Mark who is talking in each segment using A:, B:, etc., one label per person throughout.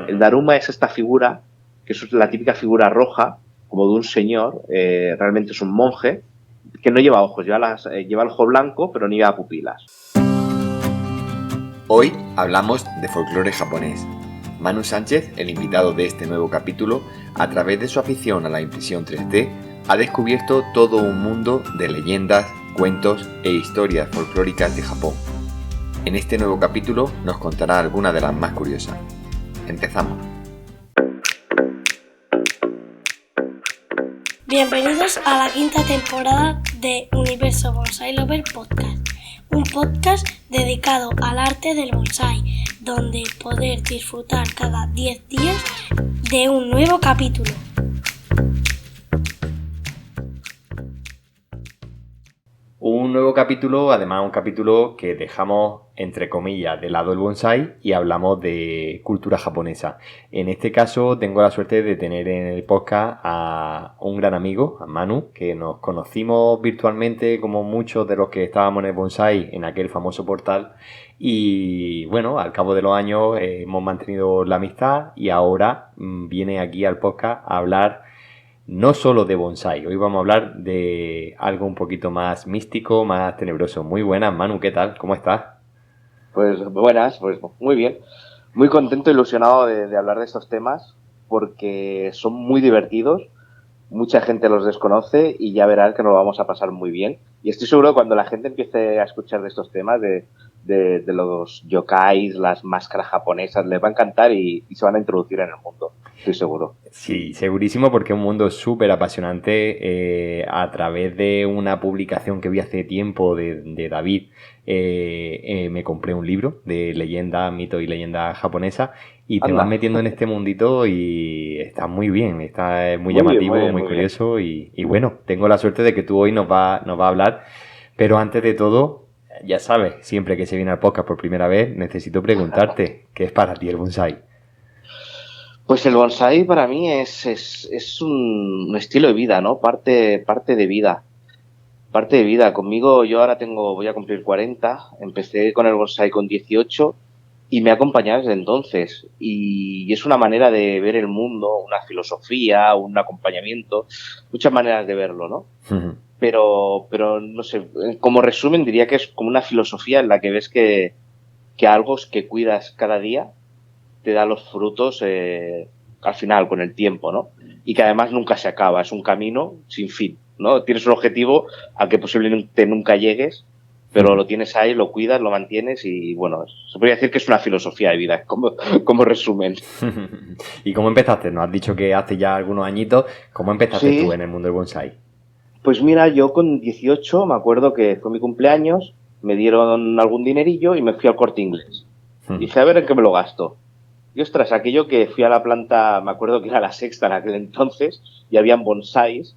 A: El Daruma es esta figura, que es la típica figura roja, como de un señor, realmente es un monje, que no lleva ojos, lleva el ojo blanco, pero no lleva pupilas.
B: Hoy hablamos de folclore japonés. Manu Sánchez, el invitado de este nuevo capítulo, a través de su afición a la impresión 3D, ha descubierto todo un mundo de leyendas, cuentos e historias folclóricas de Japón. En este nuevo capítulo nos contará algunas de las más curiosas. Empezamos.
C: Bienvenidos a la quinta temporada de Universo Bonsai Lover Podcast, un podcast dedicado al arte del bonsai, donde poder disfrutar cada 10 días de un nuevo capítulo.
B: Un nuevo capítulo, además un capítulo que dejamos entre comillas de lado el bonsai y hablamos de cultura japonesa. En este caso tengo la suerte de tener en el podcast a un gran amigo, a Manu, que nos conocimos virtualmente como muchos de los que estábamos en el bonsai en aquel famoso portal y bueno, al cabo de los años hemos mantenido la amistad y ahora viene aquí al podcast a hablar no solo de bonsai. Hoy vamos a hablar de algo un poquito más místico, más tenebroso. Muy buenas, Manu, ¿qué tal? ¿Cómo estás?
A: Pues buenas, pues muy bien. Muy contento e ilusionado de hablar de estos temas porque son muy divertidos, mucha gente los desconoce y ya verán que nos lo vamos a pasar muy bien. Y estoy seguro que cuando la gente empiece a escuchar de estos temas, de los yokais, las máscaras japonesas, les va a encantar y se van a introducir en el mundo, estoy seguro.
B: Sí, segurísimo, porque es un mundo súper apasionante. A través de una publicación que vi hace tiempo de David, me compré un libro de leyenda, mito y leyenda japonesa y te vas metiendo en este mundito y está muy bien, está muy llamativo, muy curioso y bueno, tengo la suerte de que tú hoy nos va a hablar, pero antes de todo, ya sabes, siempre que se viene al podcast por primera vez, necesito preguntarte, ¿qué es para ti el bonsai?
A: Pues el bonsai para mí es un estilo de vida, ¿no? Parte de vida. Parte de vida. Conmigo, yo ahora voy a cumplir 40, empecé con el bonsai con 18 y me ha acompañado desde entonces. Y es una manera de ver el mundo, una filosofía, un acompañamiento, muchas maneras de verlo, ¿no?
B: Uh-huh.
A: Pero no sé, como resumen diría que es como una filosofía en la que ves que algo que cuidas cada día te da los frutos al final, con el tiempo, ¿no? Y que además nunca se acaba, es un camino sin fin, ¿no? Tienes un objetivo al que posiblemente nunca llegues, pero lo tienes ahí, lo cuidas, lo mantienes y, bueno, se podría decir que es una filosofía de vida, como resumen.
B: ¿Y cómo empezaste? Nos has dicho que hace ya algunos añitos. ¿Cómo empezaste tú en el mundo del bonsai?
A: Pues mira, yo con 18 me acuerdo que fue mi cumpleaños, me dieron algún dinerillo y me fui al Corte Inglés. Y dije, a ver en qué me lo gasto. Y ostras, aquello que fui a la planta, me acuerdo que era la Sexta en aquel entonces, y habían bonsáis,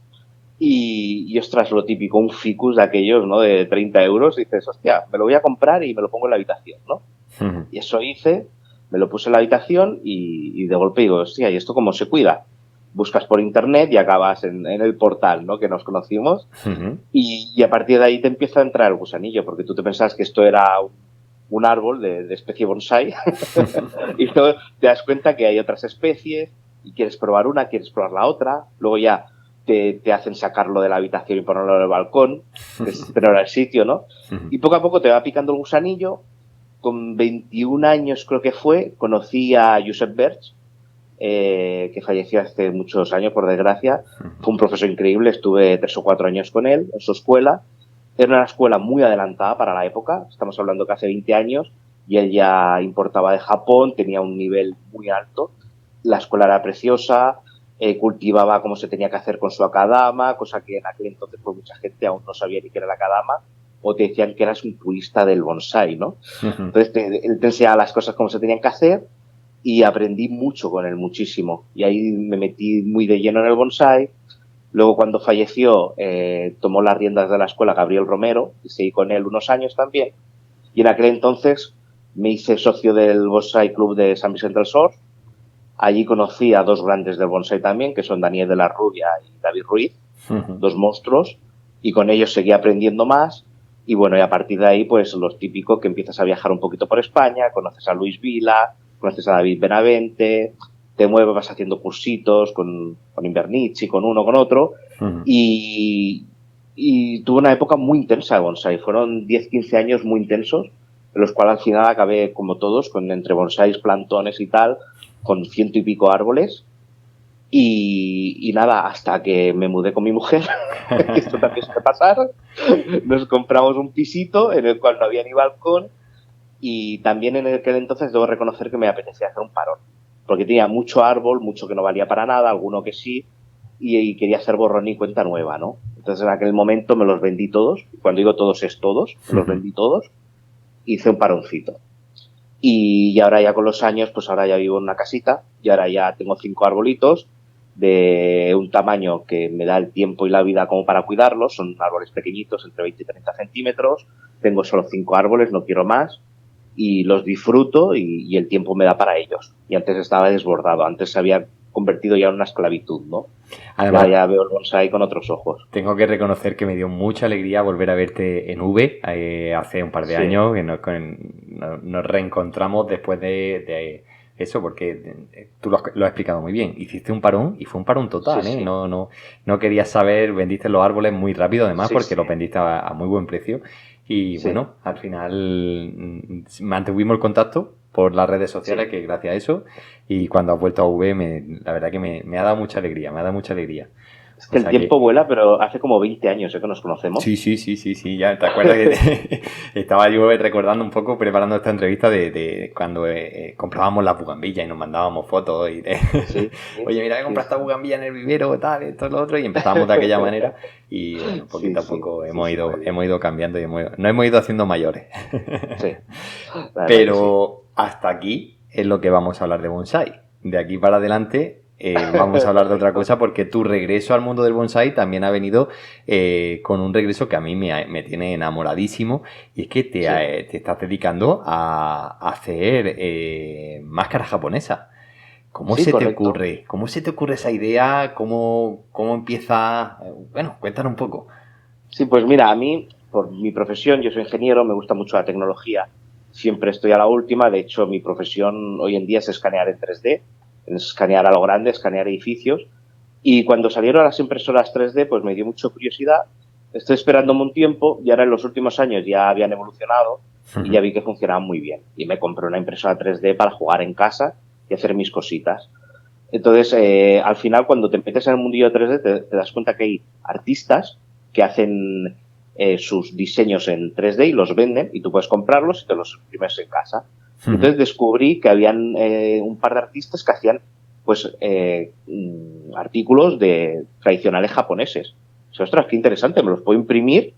A: y ostras, lo típico, un ficus de aquellos, ¿no? De 30 euros, y dices, hostia, me lo voy a comprar y me lo pongo en la habitación, ¿no? Uh-huh. Y eso hice, me lo puse en la habitación y de golpe digo, hostia, ¿y esto cómo se cuida? Buscas por internet y acabas en el portal, ¿no? Que nos conocimos, uh-huh. y a partir de ahí te empieza a entrar el gusanillo, porque tú te pensabas que esto era un árbol de especie bonsai y luego te das cuenta que hay otras especies y quieres probar una, quieres probar la otra, luego ya te hacen sacarlo de la habitación y ponerlo en el balcón, pero era el sitio, ¿no? Y poco a poco te va picando el gusanillo. Con 21 años creo que conocí a Josep Berch, que falleció hace muchos años, por desgracia. Fue un profesor increíble, estuve 3 o 4 años con él en su escuela. Era una escuela muy adelantada para la época, estamos hablando que hace 20 años, y él ya importaba de Japón, tenía un nivel muy alto. La escuela era preciosa, cultivaba como se tenía que hacer con su akadama, cosa que en aquel entonces pues mucha gente aún no sabía ni qué era la akadama, o te decían que eras un purista del bonsai, ¿no? Uh-huh. Entonces él te enseñaba las cosas como se tenían que hacer y aprendí mucho con él, muchísimo. Y ahí me metí muy de lleno en el bonsai. Luego, cuando falleció, tomó las riendas de la escuela Gabriel Romero, y seguí con él unos años también. Y en aquel entonces me hice socio del Bonsai Club de San Vicente del Sor. Allí conocí a 2 grandes del bonsai también, que son Daniel de la Rubia y David Ruiz, uh-huh. 2 monstruos, y con ellos seguí aprendiendo más. Y bueno, y a partir de ahí, pues los típicos que empiezas a viajar un poquito por España, conoces a Luis Vila, conoces a David Benavente, te mueves, vas haciendo cursitos con Invernici, con uno, con otro, y tuve una época muy intensa de bonsai. Fueron 10-15 años muy intensos, en los cuales al final acabé, como todos, con entre bonsáis, plantones y tal, con 100 y pico árboles. Y nada, hasta que me mudé con mi mujer, que esto también suele pasar, nos compramos un pisito en el cual no había ni balcón, y también en aquel entonces debo reconocer que me apetecía hacer un parón, porque tenía mucho árbol, mucho que no valía para nada, alguno que sí, y quería hacer borrón y cuenta nueva, ¿no? Entonces en aquel momento me los vendí todos, cuando digo todos es todos, me los vendí todos, hice un paroncito. Y ahora ya con los años, pues ahora ya vivo en una casita, y ahora ya tengo 5 arbolitos, de un tamaño que me da el tiempo y la vida como para cuidarlos. Son árboles pequeñitos, entre 20 y 30 centímetros. Tengo solo 5 árboles, no quiero más. Y los disfruto y el tiempo me da para ellos. Y antes estaba desbordado, antes se había convertido ya en una esclavitud, ¿no?
B: Además,
A: ya veo el bonsai con otros ojos.
B: Tengo que reconocer que me dio mucha alegría volver a verte en V hace un par de años, que nos reencontramos después de eso, porque tú lo has explicado muy bien. Hiciste un parón y fue un parón total,
A: Sí.
B: No querías saber, vendiste los árboles muy rápido además, porque los vendiste a muy buen precio. Y bueno, al final mantuvimos el contacto por las redes sociales, que gracias a eso, y cuando has vuelto a V, la verdad que me ha dado mucha alegría,
A: Es que el tiempo vuela, pero hace como 20 años que nos conocemos.
B: Sí, ya te acuerdas que estaba yo recordando un poco, preparando esta entrevista de cuando comprábamos las bugambillas y nos mandábamos fotos y oye, mira, he comprado esta bugambilla en el vivero, tal, esto, lo otro, y empezábamos de aquella manera y bueno, poquito a poco hemos ido cambiando y nos hemos ido haciendo mayores.
A: Sí.
B: Pero hasta aquí es lo que vamos a hablar de bonsai. De aquí para adelante vamos a hablar de otra cosa, porque tu regreso al mundo del bonsai también ha venido con un regreso que a mí me tiene enamoradísimo, y es que te estás dedicando a hacer máscaras japonesas. ¿Cómo se te ocurre? ¿Cómo se te ocurre esa idea? ¿Cómo empieza? Bueno, cuéntanos un poco.
A: Sí, pues mira, a mí, por mi profesión, yo soy ingeniero, me gusta mucho la tecnología, siempre estoy a la última. De hecho, mi profesión hoy en día es escanear en 3D, escanear a lo grande, escanear edificios. Y cuando salieron las impresoras 3D, pues me dio mucha curiosidad. Estoy esperándome un tiempo, y ahora en los últimos años ya habían evolucionado y ya vi que funcionaban muy bien. Y me compré una impresora 3D para jugar en casa y hacer mis cositas. Entonces, al final, cuando te metes en el mundillo 3D, te das cuenta que hay artistas que hacen sus diseños en 3D y los venden, y tú puedes comprarlos y te los imprimes en casa. Entonces descubrí que habían un par de artistas que hacían pues artículos tradicionales japoneses. O sea, ostras, qué interesante, me los puedo imprimir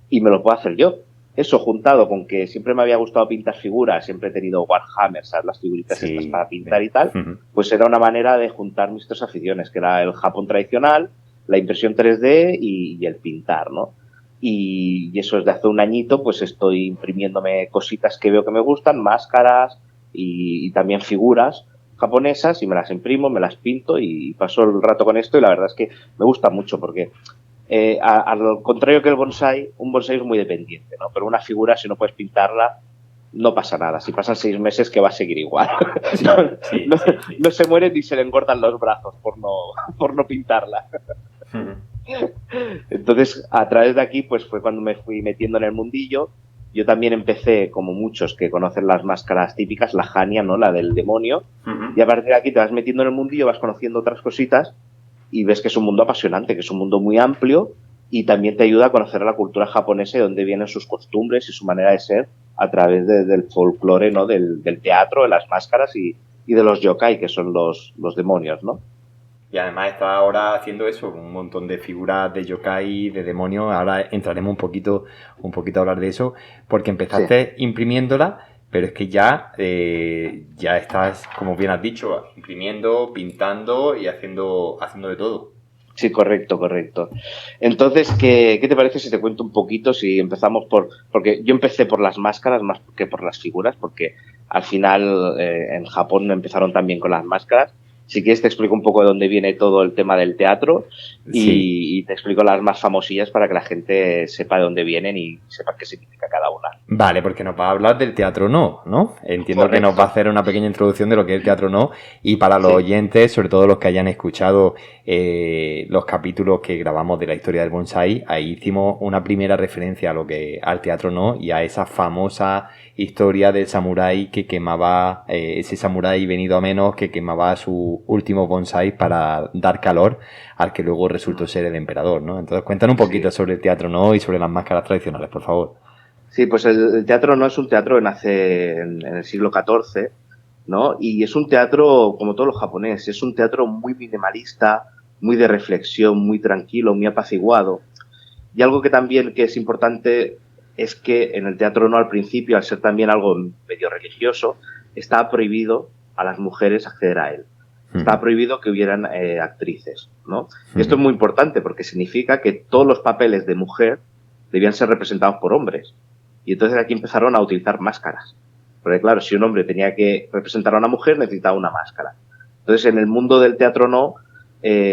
A: y me los puedo hacer yo. Eso, juntado con que siempre me había gustado pintar figuras, siempre he tenido Warhammer, ¿sabes? Las figuritas estas para pintar y tal, pues era una manera de juntar mis tres aficiones, que era el Japón tradicional, la impresión 3D y el pintar, ¿no? Y eso desde hace un añito, pues estoy imprimiéndome cositas que veo que me gustan, máscaras y también figuras japonesas, y me las imprimo, me las pinto y paso el rato con esto, y la verdad es que me gusta mucho porque al contrario que el bonsai, un bonsai es muy dependiente, ¿no? Pero una figura, si no puedes pintarla, no pasa nada. Si pasan 6 meses, que va a seguir igual. No se muere ni se le engordan los brazos por no pintarla. Entonces, a través de aquí, pues fue cuando me fui metiendo en el mundillo. Yo también empecé, como muchos que conocen las máscaras típicas, la Hania, ¿no? La del demonio. Y a partir de aquí te vas metiendo en el mundillo, vas conociendo otras cositas y ves que es un mundo apasionante, que es un mundo muy amplio, y también te ayuda a conocer la cultura japonesa y dónde vienen sus costumbres y su manera de ser a través del folclore, ¿no? Del teatro, de las máscaras y de los yokai, que son los demonios, ¿no?
B: Y además está ahora haciendo eso, un montón de figuras de yokai, de demonios. Ahora entraremos un poquito a hablar de eso, porque empezaste imprimiéndola, pero es que ya estás, como bien has dicho, imprimiendo, pintando y haciendo de todo.
A: Sí, correcto. Entonces, ¿qué te parece si te cuento un poquito? Si empezamos porque yo empecé por las máscaras más que por las figuras, porque al final en Japón empezaron también con las máscaras. Si quieres te explico un poco de dónde viene todo el tema del teatro y te explico las más famosillas para que la gente sepa de dónde vienen y sepa qué significa cada una.
B: Vale, porque nos va a hablar del teatro no, ¿no? Entiendo
A: Correcto.
B: que nos va a hacer una pequeña introducción de lo que es el teatro no, y para los
A: Sí.
B: oyentes, sobre todo los que hayan escuchado los capítulos que grabamos de la historia del bonsai, ahí hicimos una primera referencia a lo que al teatro no y a esa famosa historia del samurái que quemaba, ese samurái venido a menos que quemaba su último bonsai para dar calor al que luego resultó ser el emperador, ¿no? Entonces cuéntanos un poquito sobre el teatro no y sobre las máscaras tradicionales, por favor.
A: Sí, pues el teatro no es un teatro que nace en el siglo XIV, ¿no? Y es un teatro, como todos los japoneses, es un teatro muy minimalista, muy de reflexión, muy tranquilo, muy apaciguado. Y algo que también que es importante es que en el teatro no al principio, al ser también algo medio religioso, está prohibido a las mujeres acceder a él. Está prohibido que hubieran actrices, ¿no? Y esto es muy importante porque significa que todos los papeles de mujer debían ser representados por hombres. Y entonces aquí empezaron a utilizar máscaras. Porque claro, si un hombre tenía que representar a una mujer, necesitaba una máscara. Entonces en el mundo del teatro no,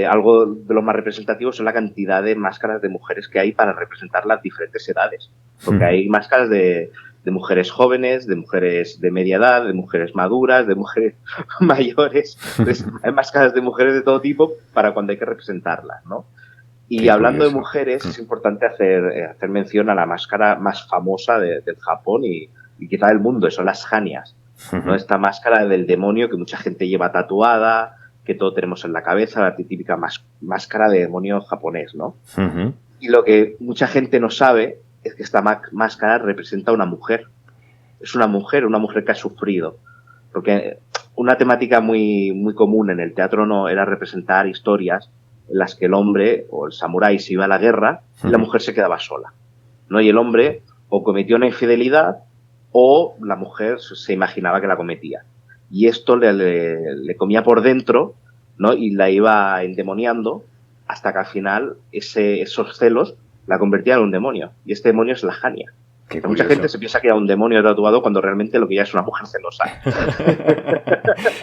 A: algo de lo más representativo son la cantidad de máscaras de mujeres que hay para representar las diferentes edades. Porque hay máscaras de mujeres jóvenes, de mujeres de media edad, de mujeres maduras, de mujeres mayores. Entonces, hay máscaras de mujeres de todo tipo para cuando hay que representarlas, ¿no? Y
B: Qué
A: hablando
B: curioso.
A: de mujeres, es importante hacer mención a la máscara más famosa del Japón y quizá del mundo, son las hanias, ¿no? Esta máscara del demonio que mucha gente lleva tatuada, que todos tenemos en la cabeza, la típica máscara de demonio japonés, ¿no? Y lo que mucha gente no sabe es que esta máscara representa a una mujer. Es una mujer que ha sufrido. Porque una temática muy, muy común en el teatro no era representar historias en las que el hombre o el samurái se iba a la guerra y la mujer se quedaba sola, ¿no? Y el hombre o cometió una infidelidad o la mujer se imaginaba que la cometía. Y esto le comía por dentro, ¿no? Y la iba endemoniando hasta que al final esos celos la convertían en un demonio. Y este demonio es la hania. Mucha gente se piensa que era un demonio tatuado cuando realmente lo que ya es una mujer celosa.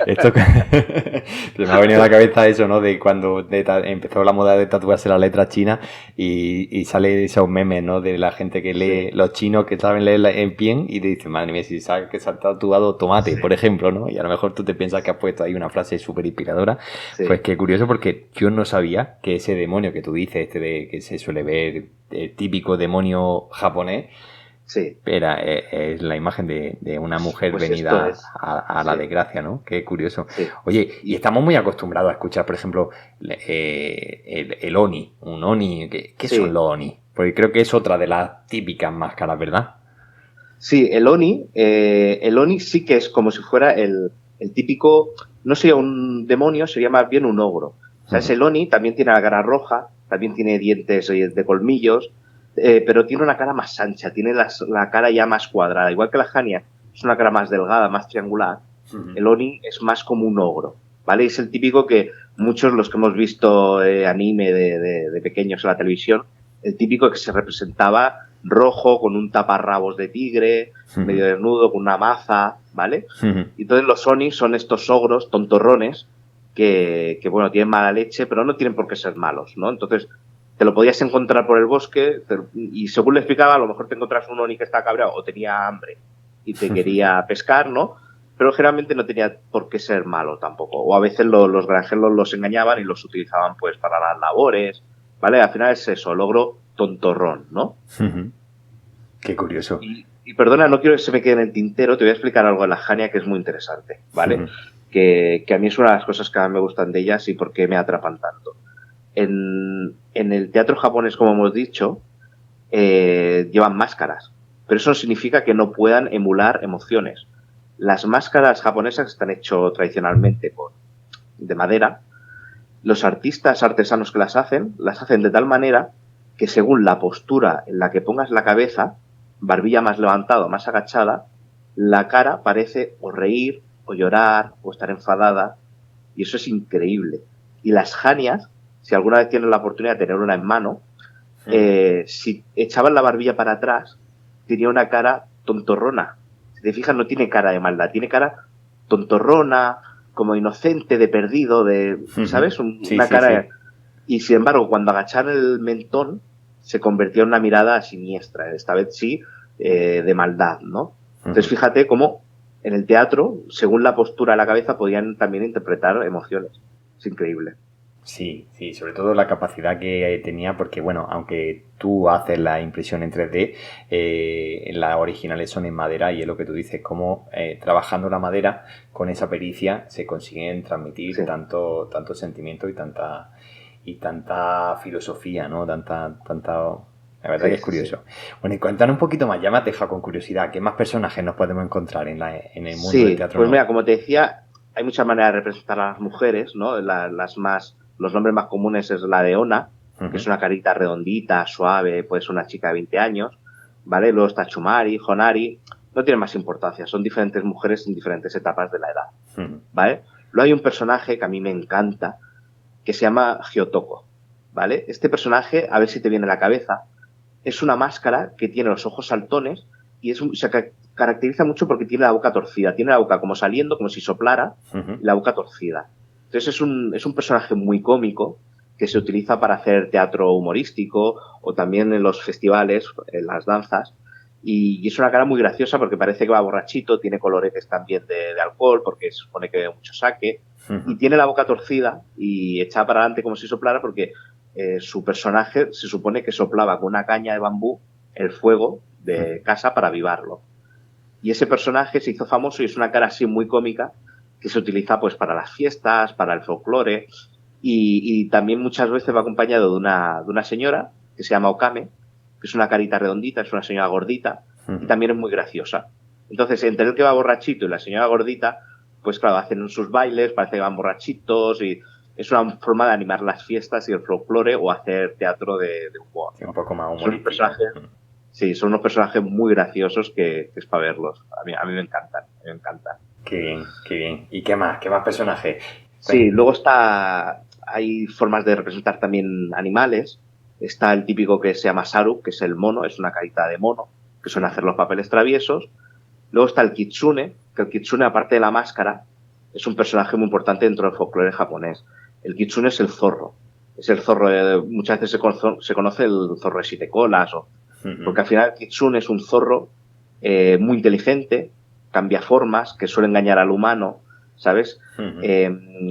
B: Esto se me ha venido a la cabeza eso, ¿no? De cuando empezó la moda de tatuarse la letra china y sale esos memes, ¿no? De la gente que lee, los chinos que saben leer en bien y te dicen, madre mía, si sabes que se ha tatuado tomate, por ejemplo, ¿no? Y a lo mejor tú te piensas que has puesto ahí una frase súper inspiradora. Pues qué curioso, porque yo no sabía que ese demonio que tú dices, que se suele ver, el típico demonio japonés, es la imagen de una mujer pues venida a la desgracia, ¿no? Qué curioso. Oye, y estamos muy acostumbrados a escuchar, por ejemplo, el oni, un oni. ¿Qué son los oni? Porque creo que es otra de las típicas máscaras, ¿verdad?
A: Sí, el oni sí que es como si fuera el típico, no sería un demonio, sería más bien un ogro. O sea, el oni también tiene la cara roja, también tiene dientes de colmillos, pero tiene una cara más ancha, tiene la cara ya más cuadrada. Igual que la hania es una cara más delgada, más triangular, el oni es más como un ogro, ¿vale? Es el típico que muchos, los que hemos visto anime de pequeños en la televisión, el típico que se representaba rojo, con un taparrabos de tigre, medio desnudo, con una maza, ¿vale? Y entonces los oni son estos ogros tontorrones que, bueno, tienen mala leche, pero no tienen por qué ser malos, ¿no? Entonces te lo podías encontrar por el bosque y según le explicaba, a lo mejor te encontrabas un oni que estaba cabreado o tenía hambre y te quería pescar, ¿no? Pero generalmente no tenía por qué ser malo tampoco. O a veces los granjeros los engañaban y los utilizaban pues para las labores, ¿vale? Al final es eso, el ogro tontorrón, ¿no?
B: Qué curioso.
A: Y perdona, no quiero que se me quede en el tintero, te voy a explicar algo de la hania que es muy interesante, ¿vale? Que a mí es una de las cosas que más me gustan de ellas y por qué me atrapan tanto. En el teatro japonés, como hemos dicho, llevan máscaras, pero eso no significa que no puedan emular emociones. Las máscaras japonesas están hechas tradicionalmente de madera. Los artistas artesanos que las hacen de tal manera que según la postura en la que pongas la cabeza, barbilla más levantada, más agachada, la cara parece o reír, o llorar, o estar enfadada, y eso es increíble. Y las hanias, si alguna vez tienen la oportunidad de tener una en mano, si echaban la barbilla para atrás, tenía una cara tontorrona. Si te fijas, no tiene cara de maldad, tiene cara tontorrona, como inocente, de perdido, ¿sabes? Una cara... Y sin embargo, cuando agachaban el mentón, se convertía en una mirada siniestra. Esta vez sí, de maldad, ¿no? Entonces fíjate cómo en el teatro, según la postura de la cabeza, podían también interpretar emociones. Es increíble.
B: Sí, sobre todo la capacidad que tenía, porque bueno, aunque tú haces la impresión en 3D, las originales son en madera y es lo que tú dices, como trabajando la madera con esa pericia se consiguen transmitir tanto sentimiento y tanta filosofía, ¿no? Tanta la verdad que es curioso. Bueno, y cuéntanos un poquito más, ya me has dejado con curiosidad, ¿qué más personajes nos podemos encontrar en el mundo del teatro?
A: Pues mira, como te decía, hay muchas maneras de representar a las mujeres, ¿no? Los nombres más comunes es la de Ona, que es una carita redondita, suave, pues una chica de 20 años, ¿vale? Luego está Chumari, Honari, no tiene más importancia, son diferentes mujeres en diferentes etapas de la edad, ¿vale? Luego hay un personaje que a mí me encanta, que se llama Gyotoko, ¿vale? Este personaje, a ver si te viene a la cabeza, es una máscara que tiene los ojos saltones y se caracteriza mucho porque tiene la boca torcida, tiene la boca como saliendo, como si soplara, y la boca torcida. Entonces es un personaje muy cómico que se utiliza para hacer teatro humorístico o también en los festivales, en las danzas. Y es una cara muy graciosa porque parece que va borrachito, tiene coloretes también de alcohol porque se supone que bebe mucho sake. Y tiene la boca torcida y echada para adelante como si soplara porque su personaje se supone que soplaba con una caña de bambú el fuego de casa para avivarlo. Y ese personaje se hizo famoso y es una cara así muy cómica que se utiliza pues para las fiestas, para el folclore y también muchas veces va acompañado de una señora que se llama Okame, que es una carita redondita, es una señora gordita y también es muy graciosa. Entonces, entre el que va borrachito y la señora gordita, pues claro, hacen sus bailes, parece que van borrachitos y es una forma de animar las fiestas y el folclore o hacer teatro de humor.
B: Sí, un poco más humorístico.
A: Sí, son unos personajes muy graciosos que es para verlos. A mí me encantan,
B: Qué bien. ¿Y qué más personajes?
A: Sí, luego hay formas de representar también animales. Está el típico que se llama Saru, que es el mono, es una carita de mono, que suele hacer los papeles traviesos. Luego está el Kitsune, que el Kitsune, aparte de la máscara, es un personaje muy importante dentro del folclore japonés. El Kitsune es el zorro. Es el zorro, muchas veces se conoce el zorro de 7 colas, porque al final el Kitsune es un zorro muy inteligente, cambia formas, que suele engañar al humano, ¿sabes?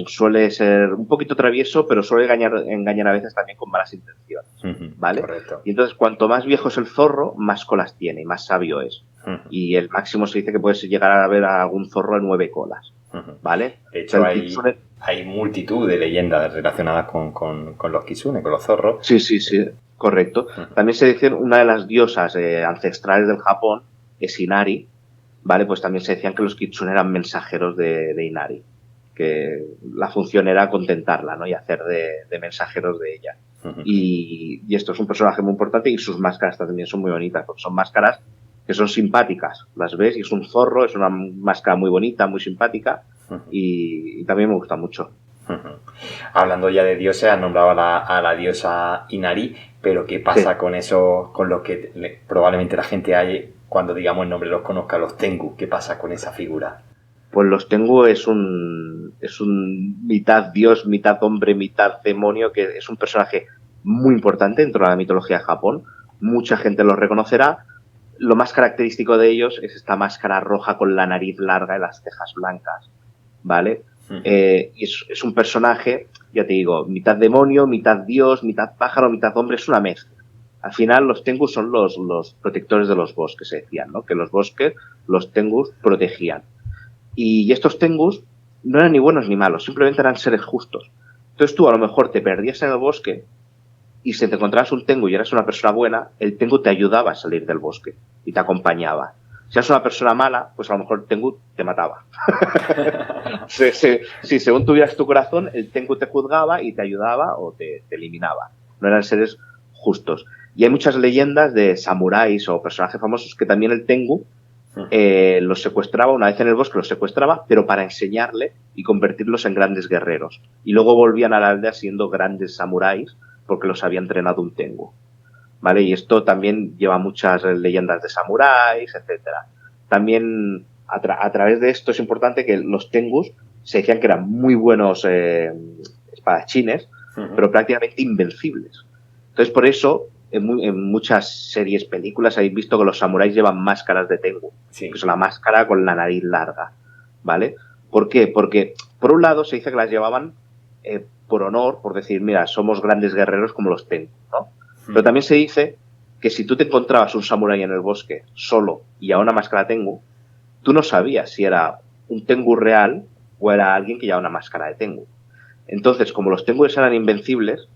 A: Suele ser un poquito travieso, pero suele engañar a veces también con malas intenciones, ¿vale?
B: Correcto.
A: Y entonces, cuanto más viejo es el zorro, más colas tiene y más sabio es. Y el máximo se dice que puedes llegar a ver a algún zorro de 9 colas, ¿vale?
B: De hecho, hay multitud de leyendas relacionadas con los kitsune, con los zorros.
A: Sí, correcto. También se dice una de las diosas ancestrales del Japón es Inari, ¿vale? Pues también se decían que los kitsune eran mensajeros de Inari, que la función era contentarla, ¿no? Y hacer de mensajeros de ella. Y esto es un personaje muy importante y sus máscaras también son muy bonitas, porque son máscaras que son simpáticas, las ves y es un zorro, es una máscara muy bonita, muy simpática y también me gusta mucho.
B: Hablando ya de dioses, has nombrado a la diosa Inari, pero ¿qué pasa con eso, con lo que probablemente la gente hay, cuando digamos el nombre los conozca, los Tengu? ¿Qué pasa con esa figura?
A: Pues los Tengu es un mitad dios, mitad hombre, mitad demonio, que es un personaje muy importante dentro de la mitología de Japón. Mucha gente los reconocerá. Lo más característico de ellos es esta máscara roja con la nariz larga y las cejas blancas, ¿vale? Es un personaje, ya te digo, mitad demonio, mitad dios, mitad pájaro, mitad hombre, es una mezcla. Al final los Tengus son los protectores de los bosques, se decían, ¿no? Que los bosques, los Tengus protegían. Y estos Tengus no eran ni buenos ni malos, simplemente eran seres justos. Entonces tú a lo mejor te perdías en el bosque y si te encontrabas un Tengu y eras una persona buena, el Tengu te ayudaba a salir del bosque y te acompañaba. Si eras una persona mala, pues a lo mejor el Tengu te mataba. Si según tuvieras tu corazón, el Tengu te juzgaba y te ayudaba o te eliminaba. No eran seres justos. Y hay muchas leyendas de samuráis o personajes famosos que también el Tengu los secuestraba, una vez en el bosque los secuestraba, pero para enseñarle y convertirlos en grandes guerreros. Y luego volvían a la aldea siendo grandes samuráis porque los había entrenado un Tengu. ¿Vale? Y esto también lleva muchas leyendas de samuráis, etcétera. También a través de esto es importante que los Tengus se decían que eran muy buenos espadachines, pero prácticamente invencibles. Entonces por eso en muchas series, películas, habéis visto que los samuráis llevan máscaras de Tengu,
B: Sí.
A: que es una máscara con la nariz larga, ¿vale? ¿Por qué? Porque, por un lado, se dice que las llevaban por honor, por decir, mira, somos grandes guerreros como los Tengu, ¿no? Pero también se dice que si tú te encontrabas un samurái en el bosque solo y a una máscara Tengu, tú no sabías si era un Tengu real o era alguien que llevaba una máscara de Tengu. Entonces, como los Tengus eran invencibles,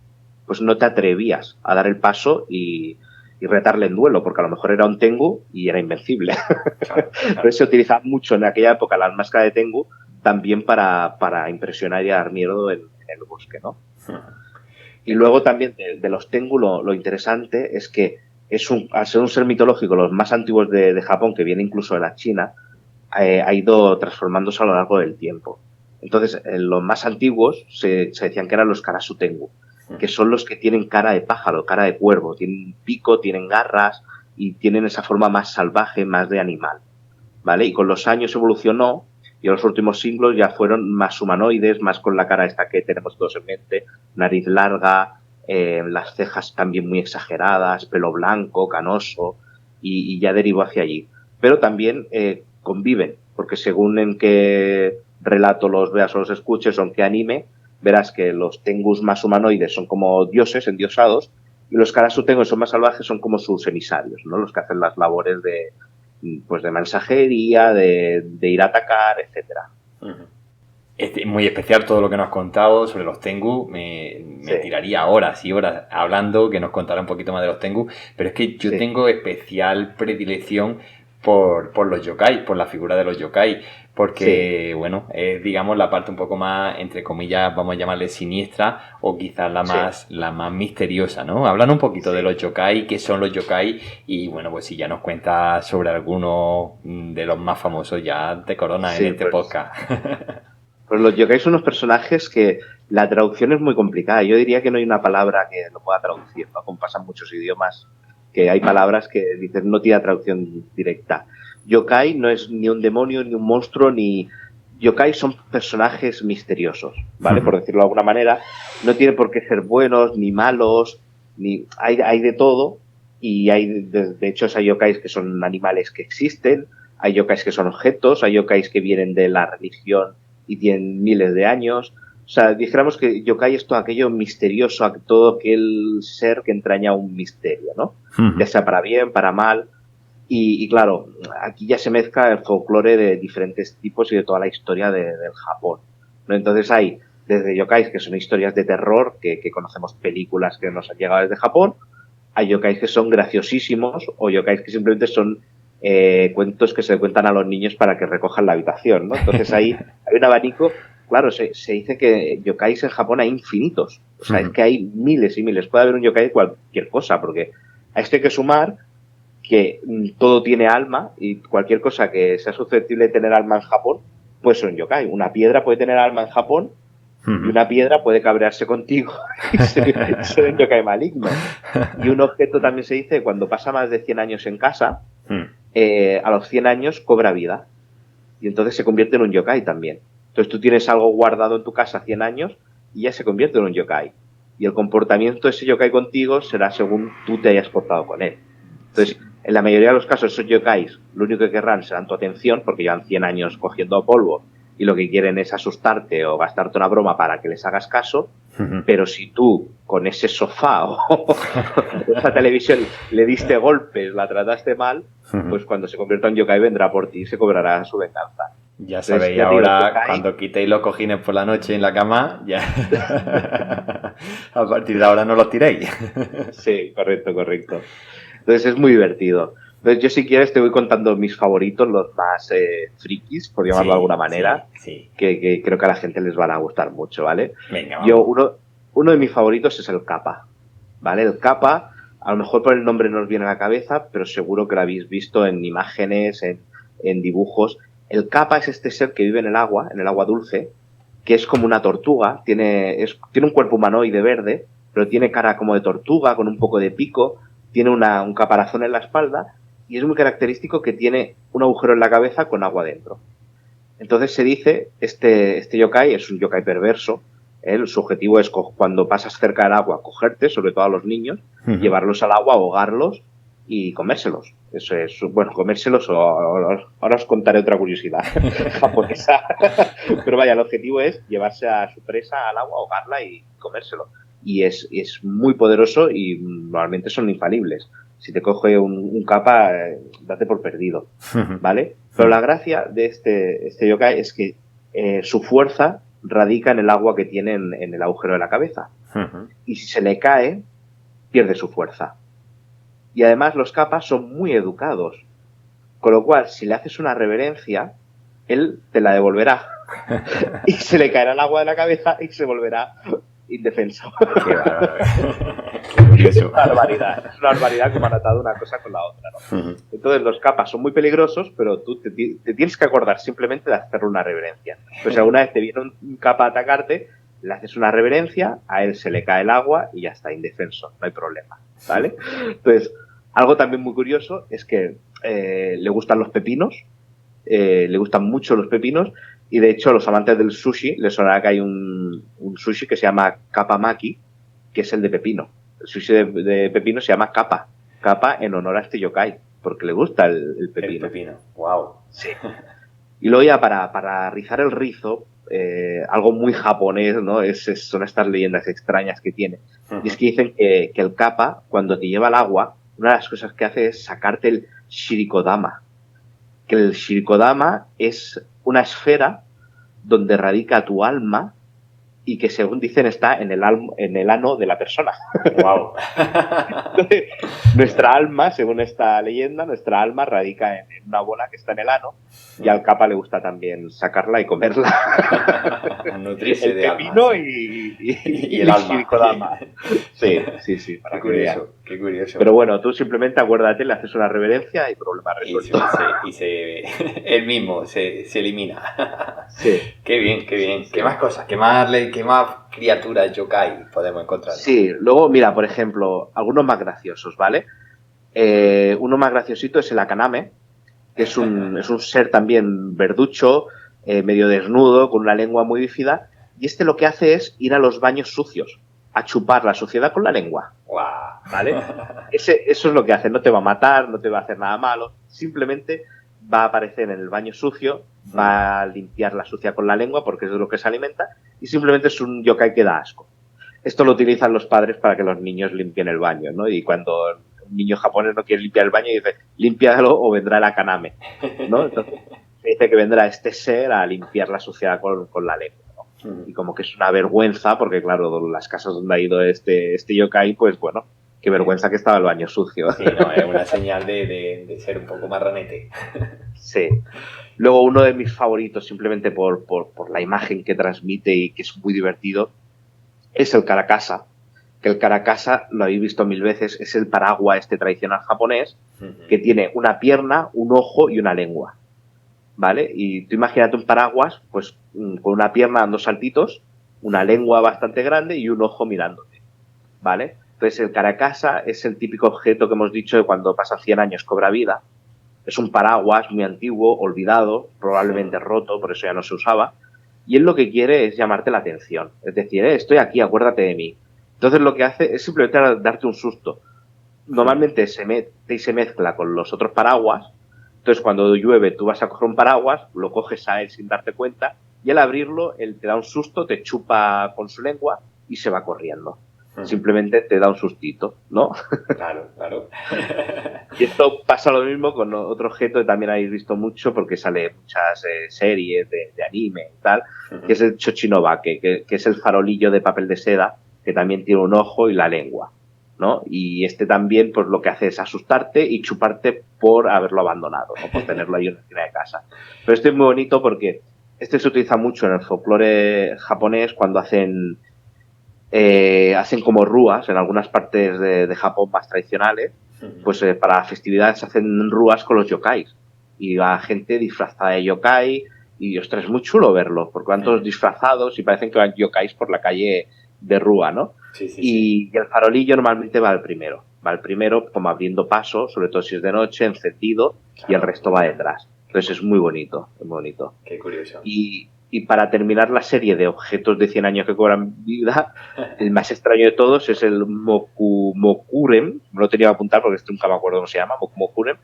A: pues no te atrevías a dar el paso y retarle en duelo, porque a lo mejor era un Tengu y era invencible.
B: Claro.
A: Por eso se utilizaba mucho en aquella época las máscaras de Tengu también para impresionar y dar miedo en el bosque, ¿no? Y luego también de los Tengu lo interesante es que al ser un ser mitológico, los más antiguos de Japón, que viene incluso de la China, ha ido transformándose a lo largo del tiempo. Entonces, los más antiguos se decían que eran los Karasu Tengu, que son los que tienen cara de pájaro, cara de cuervo, tienen pico, tienen garras y tienen esa forma más salvaje, más de animal, ¿vale? Y con los años evolucionó y en los últimos siglos ya fueron más humanoides, más con la cara esta que tenemos todos en mente, nariz larga, las cejas también muy exageradas, pelo blanco, canoso, y ya derivó hacia allí. Pero también conviven, porque según en qué relato los veas o los escuches o en qué anime, verás que los Tengus más humanoides son como dioses, endiosados, y los Karasu Tengu son más salvajes, son como sus emisarios, ¿no? Los que hacen las labores de mensajería, de ir a atacar, etcétera.
B: Es muy especial todo lo que nos has contado sobre los Tengu. Me tiraría horas y horas hablando, que nos contara un poquito más de los Tengu, pero es que yo tengo especial predilección por los yokai, por la figura de los yokai, porque, bueno, es, digamos, la parte un poco más, entre comillas, vamos a llamarle siniestra, o quizás la más misteriosa, ¿no? Hablan un poquito de los yokai, qué son los yokai, y bueno, pues si ya nos cuentas sobre algunos de los más famosos, ya te coronas en este podcast.
A: Pues los yokai son unos personajes que la traducción es muy complicada. Yo diría que no hay una palabra que lo pueda traducir, ¿no? Como pasa en muchos idiomas, que hay palabras que dicen no tiene traducción directa. Yokai no es ni un demonio, ni un monstruo, ni... Yokai son personajes misteriosos, ¿vale? Por decirlo de alguna manera. No tienen por qué ser buenos, ni malos, ni... Hay de todo, y hay, de hecho, hay yokais que son animales que existen, hay yokais que son objetos, hay yokais que vienen de la religión y tienen miles de años. O sea, dijéramos que yokai es todo aquello misterioso, todo aquel ser que entraña un misterio, ¿no? Ya sea para bien, para mal. Y claro, aquí ya se mezcla el folclore de diferentes tipos y de toda la historia del Japón, ¿no? Entonces hay desde yokais que son historias de terror, que conocemos películas que nos han llegado desde Japón, hay yokais que son graciosísimos o yokais que simplemente son cuentos que se cuentan a los niños para que recojan la habitación, ¿no? Entonces ahí hay un abanico. Claro, se dice que yokais en Japón hay infinitos. O sea, es que hay miles y miles. Puede haber un yokai de cualquier cosa, porque a esto hay que sumar que todo tiene alma y cualquier cosa que sea susceptible de tener alma en Japón puede ser un yokai. Una piedra puede tener alma en Japón y una piedra puede cabrearse contigo y ser un yokai maligno. Y un objeto también se dice que cuando pasa más de 100 años en casa, a los 100 años cobra vida y entonces se convierte en un yokai también. Entonces tú tienes algo guardado en tu casa 100 años y ya se convierte en un yokai. Y el comportamiento de ese yokai contigo será según tú te hayas portado con él. Entonces, en la mayoría de los casos, esos yokais lo único que querrán será tu atención, porque llevan 100 años cogiendo polvo y lo que quieren es asustarte o gastarte una broma para que les hagas caso. Pero si tú con ese sofá o esa televisión le diste golpes, la trataste mal, pues cuando se convierta en yokai vendrá por ti y se cobrará su venganza.
B: Ya sabéis, ahora cuando quitéis los cojines por la noche en la cama, ya a partir de ahora no los tiréis.
A: Sí, correcto. Entonces es muy divertido. Entonces yo si quieres te voy contando mis favoritos, los más frikis, por llamarlo de alguna manera, que creo que a la gente les van a gustar mucho, ¿vale?
B: Venga, vamos.
A: Uno de mis favoritos es el Kappa, ¿vale? El Kappa, a lo mejor por el nombre no os viene a la cabeza, pero seguro que lo habéis visto en imágenes, en dibujos. El Kappa es este ser que vive en el agua dulce, que es como una tortuga, tiene un cuerpo humanoide verde, pero tiene cara como de tortuga, con un poco de pico, tiene un caparazón en la espalda y es muy característico que tiene un agujero en la cabeza con agua dentro. Entonces se dice, este yokai es un yokai perverso, Su objetivo es, cuando pasas cerca del agua, cogerte, sobre todo a los niños, llevarlos al agua, ahogarlos y comérselos. Eso es, bueno, comérselos, ahora os contaré otra curiosidad japonesa. Pero vaya, el objetivo es llevarse a su presa al agua, ahogarla y comérselo. Y es muy poderoso y normalmente son infalibles. Si te coge un kappa, date por perdido, ¿vale? Pero la gracia de este yokai es que su fuerza radica en el agua que tiene en el agujero de la cabeza. Y si se le cae, pierde su fuerza. Y además los kappas son muy educados. Con lo cual, si le haces una reverencia, él te la devolverá. Y se le caerá el agua de la cabeza y se volverá indefenso.
B: Qué bárbaro.
A: Es una barbaridad como han atado una cosa con la otra, ¿no? Entonces los kappas son muy peligrosos, pero tú te tienes que acordar simplemente de hacerle una reverencia. Pues si alguna vez te viene un kappa a atacarte, le haces una reverencia, a él se le cae el agua y ya está, indefenso, no hay problema, ¿vale? Entonces, algo también muy curioso es que le gustan los pepinos, le gustan mucho los pepinos, y de hecho los amantes del sushi les sonará que hay un sushi que se llama kappa maki, que es el de pepino. El sushi de pepino se llama kappa en honor a este yokai, porque le gusta el pepino.
B: El pepino, wow.
A: Sí. Y luego ya para rizar el rizo, algo muy japonés, ¿no? Son estas leyendas extrañas que tiene. Y es que dicen que el kappa, cuando te lleva al agua, una de las cosas que hace es sacarte el shirikodama. Que el shirikodama es una esfera donde radica tu alma y que, según dicen, está en el ano de la persona.
B: Wow.
A: Entonces, nuestra alma, según esta leyenda, nuestra alma radica en una bola que está en el ano, y al kappa le gusta también sacarla y comerla.
B: Nutrirse
A: el
B: de
A: pepino
B: alma,
A: y
B: el alma.
A: shirikodama. Sí. Para
B: Qué
A: que veas.
B: curioso, qué curioso.
A: Pero bueno, tú simplemente acuérdate, le haces una reverencia y problema resuelto.
B: Él mismo se elimina.
A: Sí.
B: Qué bien. Sí. ¿Qué más cosas? ¿Qué más criaturas yokai podemos encontrar?
A: Sí, luego, mira, por ejemplo, algunos más graciosos, ¿vale? Uno más graciosito es el Akaname, que es un ser también verducho, medio desnudo, con una lengua muy bífida, y este lo que hace es ir a los baños sucios, a chupar la suciedad con la lengua.
B: Wow.
A: ¿Vale? Eso es lo que hace, no te va a matar, no te va a hacer nada malo, simplemente va a aparecer en el baño sucio, va a limpiar la sucia con la lengua porque es de lo que se alimenta, y simplemente es un yokai que da asco. Esto lo utilizan los padres para que los niños limpien el baño, ¿no? Y cuando un niño japonés no quiere limpiar el baño, dice, límpialo o vendrá el Akaname, ¿no? Entonces se dice que vendrá este ser a limpiar la suciedad con la lengua, ¿no? Y como que es una vergüenza, porque claro, las casas donde ha ido este yokai, pues bueno, qué vergüenza que estaba el baño sucio.
B: Sí, no, es una señal de ser un poco marranete.
A: Sí. Luego, uno de mis favoritos, simplemente por la imagen que transmite y que es muy divertido, es el Karakasa. Que el Karakasa, lo habéis visto mil veces, es el paraguas tradicional japonés, que tiene una pierna, un ojo y una lengua, ¿vale? Y tú imagínate un paraguas, pues con una pierna dando saltitos, una lengua bastante grande y un ojo mirándote, ¿vale? Entonces el Karakasa es el típico objeto que hemos dicho de cuando pasa 100 años cobra vida. Es un paraguas muy antiguo, olvidado, probablemente roto, por eso ya no se usaba. Y él lo que quiere es llamarte la atención. Es decir, estoy aquí, acuérdate de mí. Entonces lo que hace es simplemente darte un susto. Normalmente se mezcla con los otros paraguas. Entonces cuando llueve tú vas a coger un paraguas, lo coges a él sin darte cuenta, y al abrirlo él te da un susto, te chupa con su lengua y se va corriendo. Simplemente te da un sustito, ¿no?
B: Claro.
A: Y esto pasa lo mismo con otro objeto que también habéis visto mucho porque sale en muchas series de anime y tal, que es el Chochinobake, que es el farolillo de papel de seda que también tiene un ojo y la lengua, ¿no? Y este también pues lo que hace es asustarte y chuparte por haberlo abandonado, ¿no? Por tenerlo ahí en la esquina de casa. Pero este es muy bonito porque este se utiliza mucho en el folclore japonés cuando hacen como rúas en algunas partes de Japón más tradicionales, pues para festividades hacen rúas con los yokais y va gente disfrazada de yokai y ostras, es muy chulo verlo porque van todos disfrazados y parecen que van yokais por la calle de rúa, ¿no? Y el farolillo normalmente va al primero como abriendo paso, sobre todo si es de noche, encendido, y el resto va detrás. Entonces es muy bonito, es muy bonito.
B: Qué curioso.
A: Y Y para terminar la serie de objetos de 100 años que cobran vida, el más extraño de todos es el Mokuren, me lo tenía que apuntar porque nunca me acuerdo cómo se llama, Mokuren,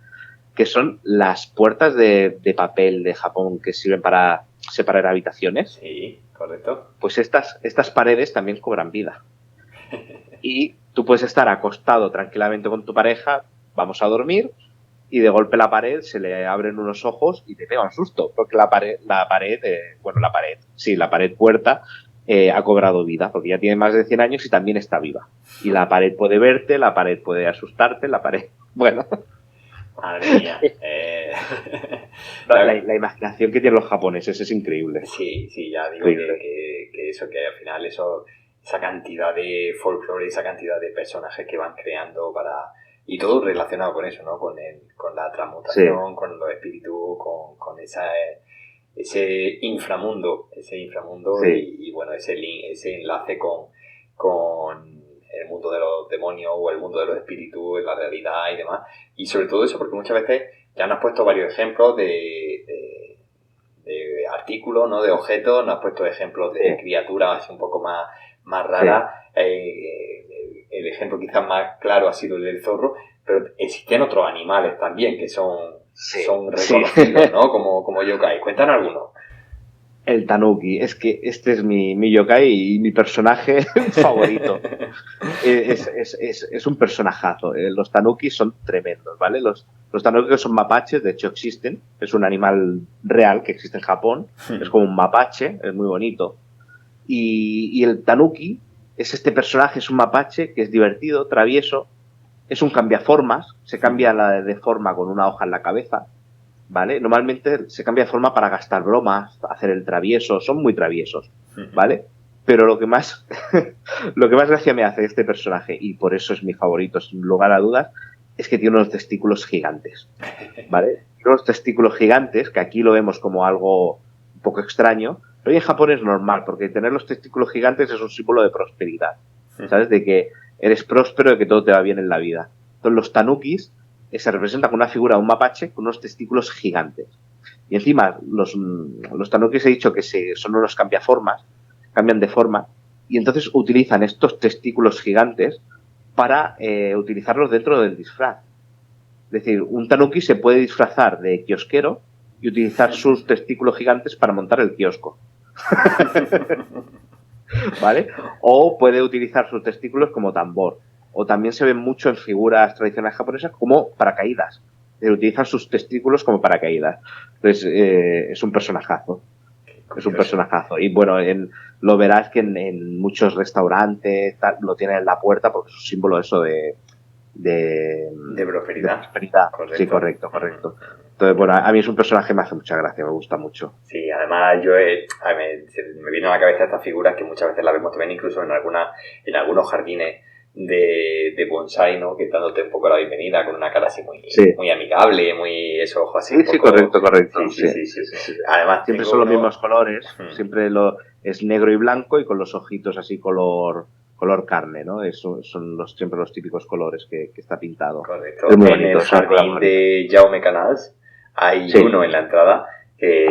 A: que son las puertas de papel de Japón que sirven para separar habitaciones.
B: Sí, correcto.
A: Pues estas paredes también cobran vida. Y tú puedes estar acostado tranquilamente con tu pareja, vamos a dormir, y de golpe la pared se le abren unos ojos y te pega un susto, porque la pared puerta ha cobrado vida, porque ya tiene más de 100 años y también está viva. Y la pared puede verte, la pared puede asustarte, la pared... Bueno...
B: Madre mía.
A: La imaginación que tienen los japoneses es increíble.
B: Sí, ya digo que eso, que al final esa cantidad de folclore, esa cantidad de personajes que van creando y todo relacionado con eso, ¿no? Con la transmutación, sí, con los espíritus, con ese inframundo, sí, y bueno, ese enlace con el mundo de los demonios o el mundo de los espíritus, la realidad y demás. Y sobre todo eso porque muchas veces ya nos has puesto varios ejemplos de artículos, ¿no? De objetos, nos has puesto ejemplos de criaturas así un poco más raras. El ejemplo quizás más claro ha sido el del zorro, pero existen otros animales también que son reconocidos, ¿no? Como yokai. Cuéntanos algunos.
A: El tanuki, es que este es mi yokai y mi personaje favorito. Es un personajazo. Los tanuki son tremendos, ¿vale? Los tanuki son mapaches, de hecho existen. Es un animal real que existe en Japón. Es como un mapache, es muy bonito. Y el tanuki es este personaje, es un mapache que es divertido, travieso. Es un cambiaformas, se cambia de forma con una hoja en la cabeza. ¿Vale? Normalmente se cambia de forma para gastar bromas, hacer el travieso, son muy traviesos, ¿vale? Pero lo que más gracia me hace este personaje, y por eso es mi favorito, sin lugar a dudas, es que tiene unos testículos gigantes, ¿vale? Unos testículos gigantes, que aquí lo vemos como algo un poco extraño, pero en Japón es normal, porque tener los testículos gigantes es un símbolo de prosperidad, ¿sabes? De que eres próspero, de que todo te va bien en la vida. Entonces los tanukis se representa con una figura de un mapache con unos testículos gigantes. Y encima, los tanukis he dicho que son unos cambiaformas, cambian de forma, y entonces utilizan estos testículos gigantes para utilizarlos dentro del disfraz. Es decir, un tanuki se puede disfrazar de kiosquero y utilizar sus testículos gigantes para montar el kiosco. ¿Vale? O puede utilizar sus testículos como tambor. O también se ven mucho en figuras tradicionales japonesas como paracaídas. Utilizan sus testículos como paracaídas. Entonces, es un personajazo. Es un personajazo. Y bueno, lo verás que en muchos restaurantes lo tienen en la puerta porque es un símbolo eso de
B: prosperidad.
A: De prosperidad. Correcto. Sí, correcto. Entonces, bueno, a mí es un personaje que me hace mucha gracia, me gusta mucho.
B: Sí, además me viene a la cabeza estas figuras que muchas veces las vemos también incluso en algunos jardines de bonsai, ¿no? Que dándote un poco la bienvenida con una cara así muy amigable, muy esos ojos así.
A: Sí, correcto. Sí.
B: Además,
A: siempre son los mismos colores, siempre es negro y blanco y con los ojitos así color carne, ¿no? Eso son siempre los típicos colores que está pintado.
B: Correcto. En el jardín de Jaume Canals hay uno en la entrada que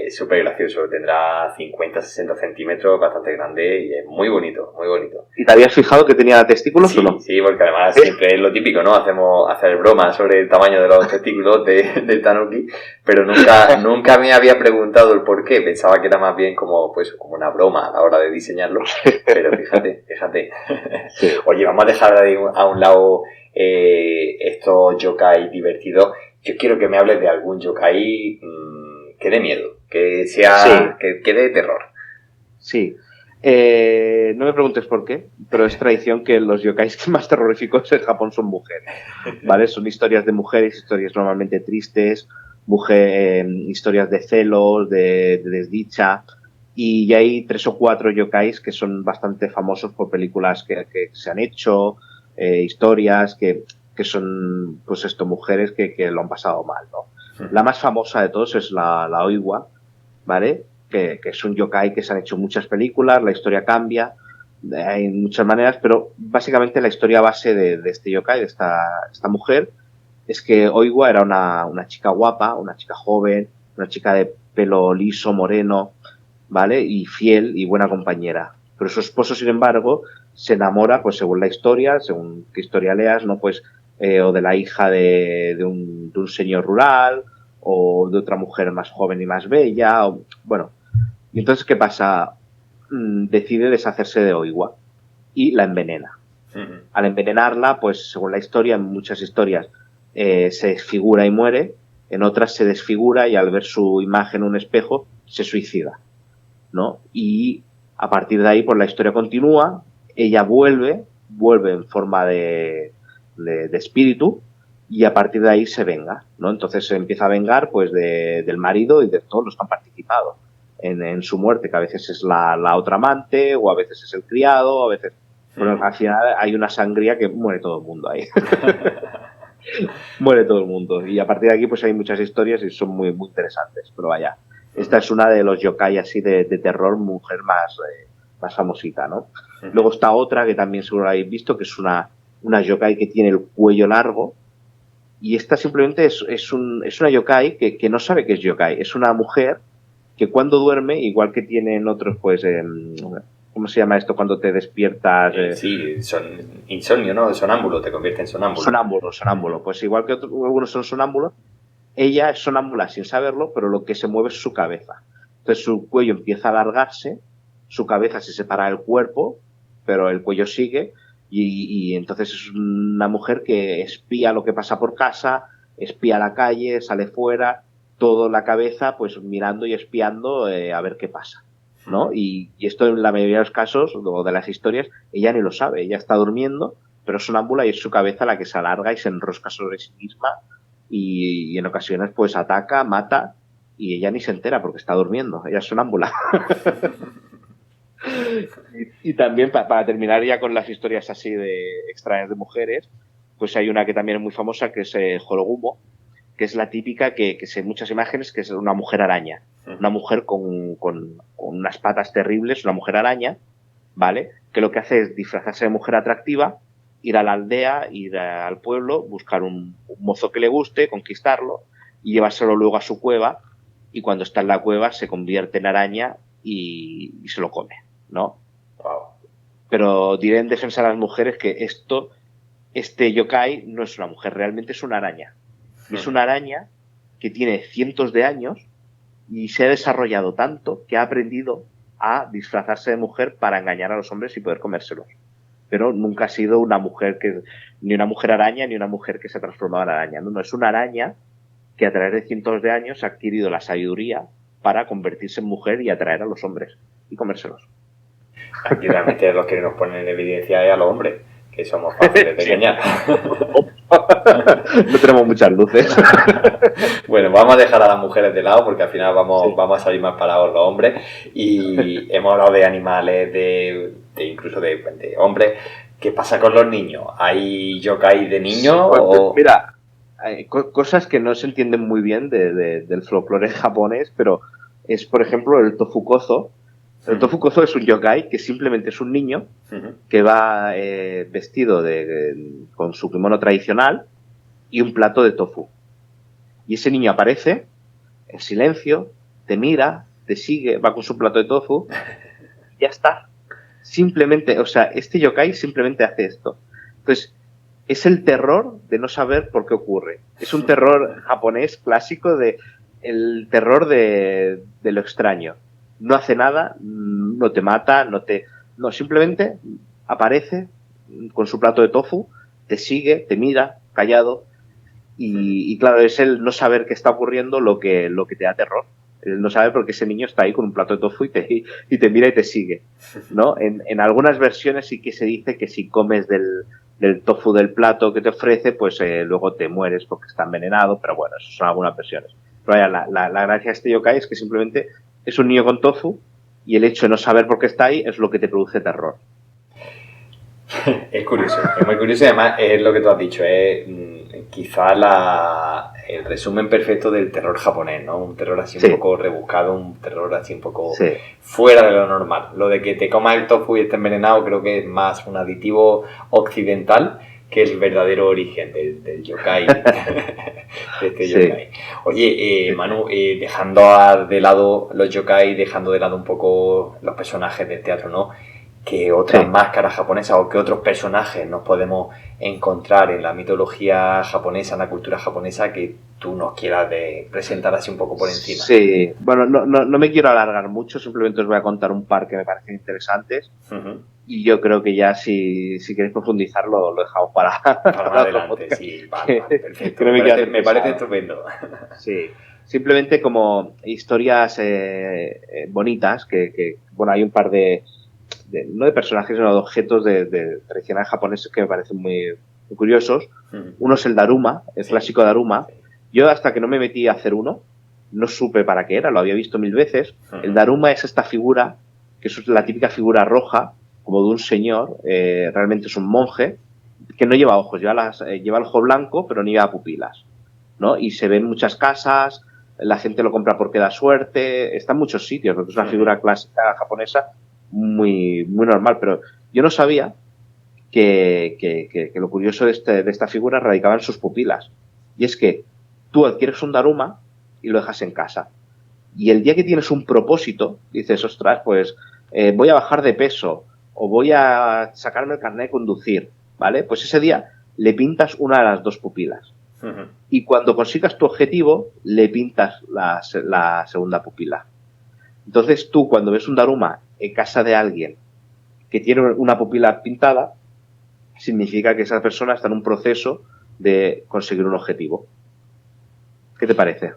B: es súper gracioso, tendrá 50-60 centímetros, bastante grande y es muy bonito, muy bonito.
A: ¿Y te habías fijado que tenía testículos o no?
B: Sí, porque además siempre es lo típico, ¿no? Hacer bromas sobre el tamaño de los testículos del tanuki, pero nunca me había preguntado el por qué, pensaba que era más bien como una broma a la hora de diseñarlo, pero fíjate. Sí. Oye, vamos a dejar a un lado estos yokai divertidos. Yo quiero que me hables de algún yokai que dé miedo, que sea que dé terror.
A: Sí. No me preguntes por qué, pero es tradición que los yokais más terroríficos en Japón son mujeres, ¿vale? Son historias de mujeres, historias normalmente tristes, historias de celos, de desdicha, y hay 3 o 4 yokais que son bastante famosos por películas que se han hecho, historias que son, pues mujeres que lo han pasado mal, ¿no? La más famosa de todos es la Oiwa, ¿vale? Que es un yokai que se han hecho muchas películas, la historia cambia, hay muchas maneras, pero básicamente la historia base de este yokai, de esta mujer, es que Oiwa era una chica guapa, una chica joven, una chica de pelo liso, moreno, ¿vale? Y fiel y buena compañera. Pero su esposo, sin embargo, se enamora, pues según la historia, según qué historia leas, ¿no? Pues, o de la hija de un señor rural, o de otra mujer más joven y más bella, o, bueno. Y entonces, ¿qué pasa? Decide deshacerse de Oiwa y la envenena. Al envenenarla, pues según la historia, en muchas historias se desfigura y muere, en otras se desfigura y al ver su imagen en un espejo se suicida, ¿no? Y a partir de ahí, pues la historia continúa, ella vuelve en forma de espíritu y a partir de ahí se venga, ¿no? Entonces se empieza a vengar pues del marido y de todos los que han participado en su muerte, que a veces es la otra amante o a veces es el criado, a veces... Bueno, al final hay una sangría que muere todo el mundo ahí. Muere todo el mundo. Y a partir de aquí pues hay muchas historias y son muy, muy interesantes. Pero vaya, esta es una de los yokai así de terror, mujer más famosita, ¿no? Luego está otra que también seguro la habéis visto, que es una yokai que tiene el cuello largo. Y esta simplemente es una yokai que no sabe que es yokai. Es una mujer que cuando duerme, igual que tienen otros, pues... ¿cómo se llama esto cuando te despiertas?
B: Sí, insomnio, ¿no? Sonámbulo, te convierte en sonámbulo.
A: Sonámbulo. Pues igual que algunos son sonámbulos, ella es sonámbula sin saberlo, pero lo que se mueve es su cabeza. Entonces su cuello empieza a alargarse, su cabeza se separa del cuerpo, pero el cuello sigue, y entonces es una mujer que espía lo que pasa por casa, espía la calle, sale fuera, todo la cabeza pues mirando y espiando a ver qué pasa, ¿no? Y esto en la mayoría de los casos, o de las historias, ella ni lo sabe, ella está durmiendo, pero es sonámbula y es su cabeza la que se alarga y se enrosca sobre sí misma y en ocasiones pues ataca, mata y ella ni se entera porque está durmiendo, ella es sonámbula. y también para terminar ya con las historias así de extrañas de mujeres, pues hay una que también es muy famosa que es Horogumo, que es la típica que se ve en muchas imágenes, que es una mujer araña. Una mujer con unas patas terribles, una mujer araña, ¿vale? Que lo que hace es disfrazarse de mujer atractiva, ir a la aldea, ir al pueblo, buscar un mozo que le guste, conquistarlo y llevárselo luego a su cueva, y cuando está en la cueva se convierte en araña y se lo come, ¿no?
B: Wow.
A: Pero diré en defensa de las mujeres que este yokai no es una mujer, realmente es una araña. Es una araña que tiene cientos de años y se ha desarrollado tanto que ha aprendido a disfrazarse de mujer para engañar a los hombres y poder comérselos. Pero nunca ha sido una mujer ni una mujer araña ni una mujer que se ha transformado en araña. No, es una araña que a través de cientos de años ha adquirido la sabiduría para convertirse en mujer y atraer a los hombres y comérselos.
B: Aquí realmente lo que nos ponen en evidencia es a los hombres, que somos fáciles de engañar.
A: No tenemos muchas luces.
B: Bueno, vamos a dejar a las mujeres de lado porque al final vamos a salir más parados los hombres. Y hemos hablado de animales, incluso de hombres. ¿Qué pasa con los niños? ¿Hay yokai de niños?
A: Pues, mira, hay cosas que no se entienden muy bien del folclore japonés, pero es, por ejemplo, el tofukozo. El tofukozo es un yokai que simplemente es un niño que va vestido con su kimono tradicional y un plato de tofu. Y ese niño aparece en silencio, te mira, te sigue, va con su plato de tofu y ya está. Simplemente, o sea, este yokai simplemente hace esto. Entonces, es el terror de no saber por qué ocurre. Es un terror japonés clásico el terror de lo extraño. No hace nada, no te mata, no, simplemente aparece con su plato de tofu, te sigue, te mira, callado, y claro, es el no saber qué está ocurriendo lo que te da terror. El no saber por qué ese niño está ahí con un plato de tofu y te mira y te sigue, ¿no? En algunas versiones sí que se dice que si comes del tofu del plato que te ofrece, pues luego te mueres porque está envenenado, pero bueno, eso son algunas versiones. Pero vaya, la gracia de este yokai es que simplemente es un niño con tofu y el hecho de no saber por qué está ahí es lo que te produce terror.
B: Es curioso, es muy curioso y además es lo que tú has dicho, es quizá el resumen perfecto del terror japonés, ¿no? Un terror así un poco rebuscado, un terror así un poco fuera de lo normal. Lo de que te comas el tofu y esté envenenado creo que es más un aditivo occidental que el verdadero origen del yokai, de este yokai. Oye, Manu, dejando de lado los yokai, dejando de lado un poco los personajes del teatro, ¿no? ¿Qué otras máscaras japonesas o qué otros personajes nos podemos encontrar en la mitología japonesa, en la cultura japonesa, que tú nos quieras presentar así un poco por encima?
A: Sí, bueno, no me quiero alargar mucho, simplemente os voy a contar un par que me parecen interesantes. Y yo creo que ya si queréis profundizar lo dejamos para
B: más adelante. Sí, vale, perfecto. Me parece estupendo.
A: Sí, simplemente como historias bonitas, que bueno, hay un par no de personajes, sino de objetos de tradicionales japoneses que me parecen muy curiosos. Uno es el Daruma, el clásico Daruma. Yo hasta que no me metí a hacer uno, no supe para qué era, lo había visto 1000 veces. El Daruma es esta figura, que es la típica figura roja, como de un señor, realmente es un monje, que no lleva ojos, lleva el ojo blanco, pero no lleva pupilas, ¿no? Y se ve en muchas casas, la gente lo compra porque da suerte, está en muchos sitios, porque es una figura clásica japonesa muy, muy normal, pero yo no sabía que lo curioso de esta figura radicaba en sus pupilas. Y es que tú adquieres un Daruma y lo dejas en casa. Y el día que tienes un propósito, dices, ostras, pues voy a bajar de peso o voy a sacarme el carnet de conducir, ¿vale? Pues ese día le pintas una de las dos pupilas. Y cuando consigas tu objetivo, le pintas la segunda pupila. Entonces tú, cuando ves un Daruma en casa de alguien que tiene una pupila pintada, significa que esa persona está en un proceso de conseguir un objetivo. ¿Qué te parece?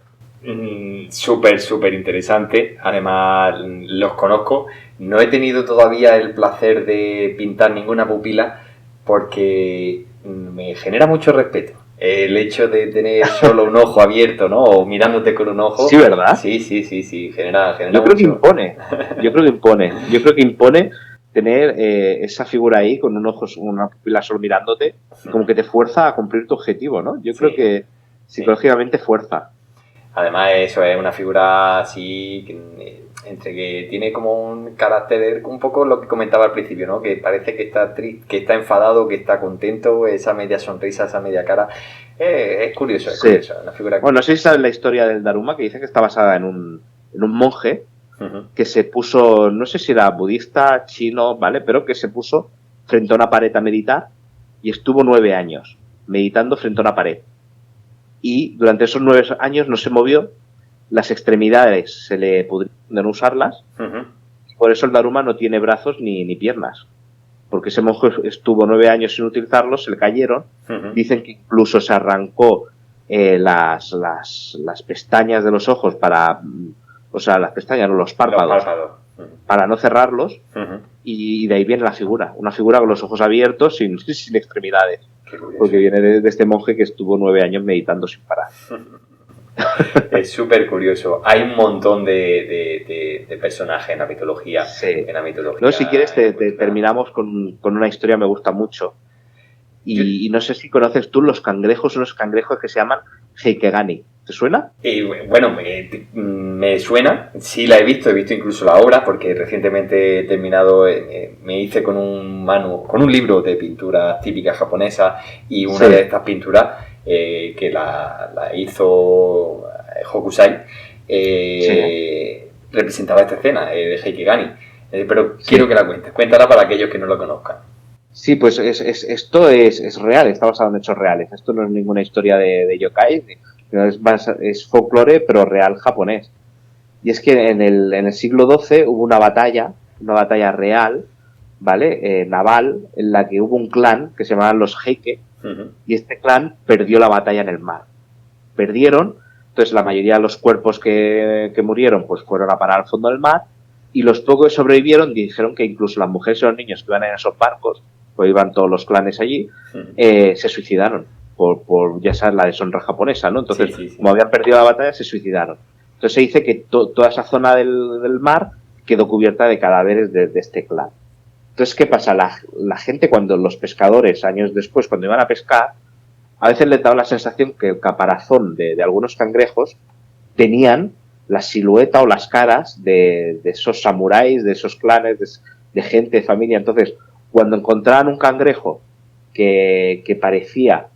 B: Súper interesante. Además, los conozco. No he tenido todavía el placer de pintar ninguna pupila porque me genera mucho respeto. El hecho de tener solo un ojo abierto, ¿no? O mirándote con un ojo.
A: Sí, ¿verdad?
B: Sí. Genera
A: Yo creo que impone tener esa figura ahí con un ojo, una pupila solo mirándote, como que te fuerza a cumplir tu objetivo, ¿no? Yo creo que psicológicamente fuerza.
B: Además, eso es una figura así, entre que tiene como un carácter, un poco lo que comentaba al principio, ¿no? Que parece que está triste, que está enfadado, que está contento, esa media sonrisa, esa media cara. Es curioso, curioso. Una figura
A: bueno, no sé si sabes la historia del Daruma, que dice que está basada en un monje que se puso, no sé si era budista, chino, ¿vale? Pero que se puso frente a una pared a meditar y estuvo 9 años meditando frente a una pared. Y durante esos 9 años no se movió, las extremidades se le pudrieron de no usarlas, por eso el Daruma no tiene brazos ni piernas, porque ese monje estuvo 9 años sin utilizarlos, se le cayeron, dicen que incluso se arrancó las pestañas de los ojos las pestañas, no, los párpados, para no cerrarlos, y de ahí viene la figura, una figura con los ojos abiertos sin extremidades. Porque viene de este monje que estuvo 9 años meditando sin parar.
B: Es súper curioso. Hay un montón de personajes en la mitología.
A: Sí.
B: En la mitología.
A: No, si quieres te terminamos con una historia que me gusta mucho. Y no sé si conoces tú unos cangrejos que se llaman Heikegani. ¿Te suena?
B: Bueno, me suena, sí la he visto incluso la obra, porque recientemente he terminado, me hice con un libro de pintura típica japonesa, y una de estas pinturas que la hizo Hokusai representaba esta escena de Heikegani, pero quiero que la cuéntala para aquellos que no lo conozcan.
A: Sí, pues esto es real, está basado en hechos reales. Esto no es ninguna historia de yokai, es folclore, pero real japonés. Y es que en el siglo XII hubo una batalla real, ¿vale? Naval, en la que hubo un clan que se llamaban los Heike, y este clan perdió la batalla en el mar. Perdieron, entonces la mayoría de los cuerpos que murieron pues fueron a parar al fondo del mar, y los pocos que sobrevivieron dijeron que incluso las mujeres y los niños que iban en esos barcos, pues iban todos los clanes allí, se suicidaron por ya sabes, la deshonra japonesa, ¿no? Entonces, como habían perdido la batalla, se suicidaron. Entonces se dice que toda esa zona del mar quedó cubierta de cadáveres de este clan. Entonces, ¿qué pasa? La gente, cuando los pescadores, años después, cuando iban a pescar, a veces les daba la sensación que el caparazón de algunos cangrejos tenían la silueta o las caras de esos samuráis, de esos clanes, de gente, de familia. Entonces, cuando encontraban un cangrejo que parecía,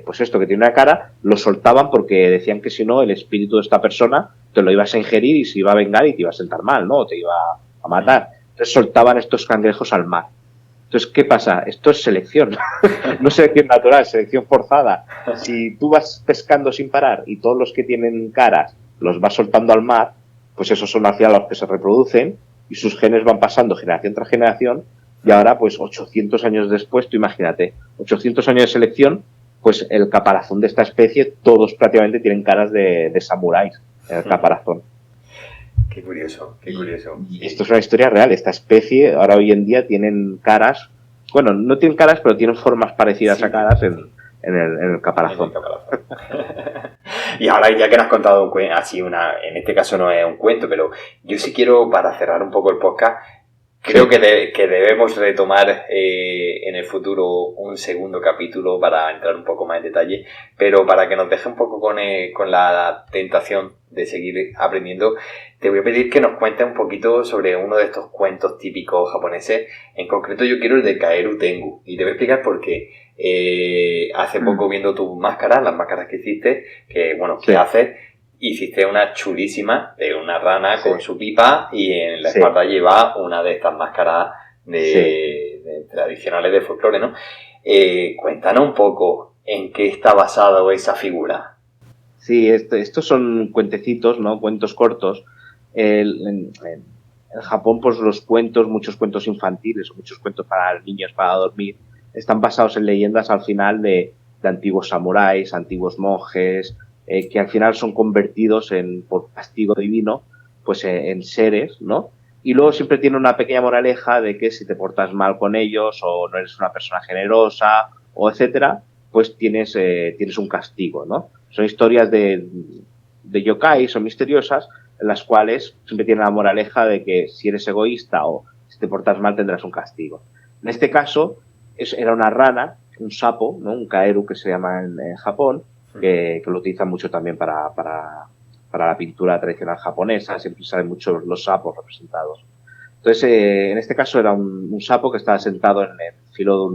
A: pues esto, que tiene una cara, lo soltaban porque decían que si no, el espíritu de esta persona te lo ibas a ingerir y se iba a vengar y te iba a sentar mal, ¿no? O te iba a matar. Entonces soltaban estos cangrejos al mar. Entonces, ¿qué pasa? Esto es selección. No selección natural, selección forzada. Si tú vas pescando sin parar y todos los que tienen caras los vas soltando al mar, pues esos son al final los que se reproducen y sus genes van pasando generación tras generación y ahora, pues 800 años después, tú imagínate, 800 años de selección, pues el caparazón de esta especie, todos prácticamente tienen caras de samuráis en el caparazón.
B: Qué curioso, qué curioso.
A: Y esto es una historia real. Esta especie, ahora hoy en día, tienen caras, bueno, no tienen caras, pero tienen formas parecidas a caras en el caparazón.
B: Y ahora, ya que nos has contado así en este caso no es un cuento, pero yo sí quiero, para cerrar un poco el podcast, creo que debemos retomar en el futuro un segundo capítulo para entrar un poco más en detalle, pero para que nos deje un poco con la tentación de seguir aprendiendo, te voy a pedir que nos cuentes un poquito sobre uno de estos cuentos típicos japoneses. En concreto yo quiero el de Kaeru Tengu, y te voy a explicar por qué. Hace poco, viendo tus máscaras, las máscaras que hiciste, que haces, hiciste una chulísima de una rana con su pipa y en la espalda lleva una de estas máscaras de tradicionales de folclore, ¿no? Cuéntanos un poco en qué está basado esa figura.
A: Sí, estos son cuentecitos, ¿no? Cuentos cortos. En Japón, pues los cuentos, muchos cuentos infantiles o muchos cuentos para niños para dormir, están basados en leyendas al final de antiguos samuráis, antiguos monjes, que al final son convertidos por castigo divino, pues en seres, ¿no? Y luego siempre tiene una pequeña moraleja de que si te portas mal con ellos o no eres una persona generosa o etcétera, pues tienes un castigo, ¿no? Son historias de yokai, son misteriosas, en las cuales siempre tiene la moraleja de que si eres egoísta o si te portas mal tendrás un castigo. En este caso era una rana, un sapo, ¿no? Un kaeru que se llama en Japón, que lo utilizan mucho también para la pintura tradicional japonesa, siempre salen mucho los sapos representados. Entonces, en este caso era un sapo que estaba sentado en el filo